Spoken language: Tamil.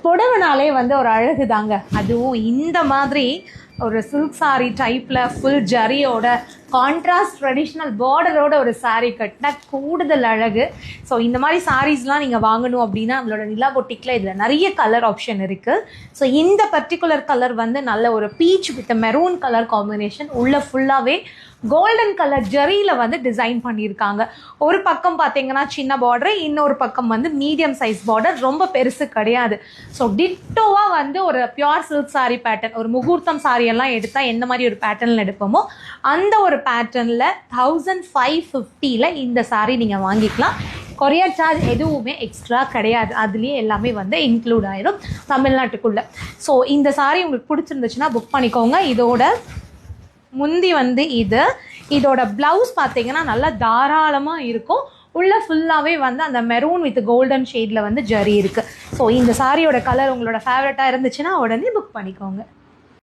புடவைனாலே வந்து ஒரு அழகு தாங்க. அதுவும் இந்த மாதிரி ஒரு சில்க் சாரீ டைப்பில் ஃபுல் ஜரியோட கான்ட்ராஸ்ட் ட்ரெடிஷ்னல் பார்டரோட ஒரு சாரீ கட்டினா கூடுதல் அழகு. ஸோ இந்த மாதிரி சாரீஸ்லாம் நீங்கள் வாங்கணும் அப்படின்னா நம்மளோட நிலா பொட்டிக்கில் இதில் நிறைய கலர் ஆப்ஷன் இருக்குது. ஸோ இந்த பர்டிகுலர் கலர் வந்து நல்ல ஒரு beach with maroon colour combination, உள்ள ஃபுல்லாகவே கோல்டன் கலர் ஜரியில் வந்து டிசைன் பண்ணியிருக்காங்க. ஒரு பக்கம் பார்த்தீங்கன்னா சின்ன பார்டர், இன்னொரு பக்கம் வந்து மீடியம் சைஸ் பார்டர், ரொம்ப பெருசு கிடையாது. ஸோ டிட்டோவாக வந்து ஒரு பியூர் சில்க் சாரீ பேட்டர்ன், ஒரு முகூர்த்தம் சாரியெல்லாம் எடுத்தால் எந்த மாதிரி ஒரு பேட்டர்னில் எடுப்போமோ அந்த ஒரு பேட்டர்னில் 1550 இந்த சாரீ நீங்கள் வாங்கிக்கலாம். கொரியர் சார்ஜ் எதுவுமே எக்ஸ்ட்ரா கிடையாது, அதுலேயே எல்லாமே வந்து இன்க்ளூட் ஆயிடும் தமிழ்நாட்டுக்குள்ளே. ஸோ இந்த சாரீ உங்களுக்கு பிடிச்சிருந்துச்சுன்னா புக் பண்ணிக்கோங்க. இதோட முந்தி வந்து இதோட ப்ளவுஸ் பார்த்தீங்கன்னா நல்லா தாராளமாக இருக்கும். உள்ள ஃபுல்லாகவே வந்து அந்த மெரூன் வித் கோல்டன் ஷேடில் வந்து ஜரி இருக்குது. ஸோ இந்த சாரியோட கலர் உங்களோட ஃபேவரட்டாக இருந்துச்சுன்னா உடனே புக் பண்ணிக்கோங்க.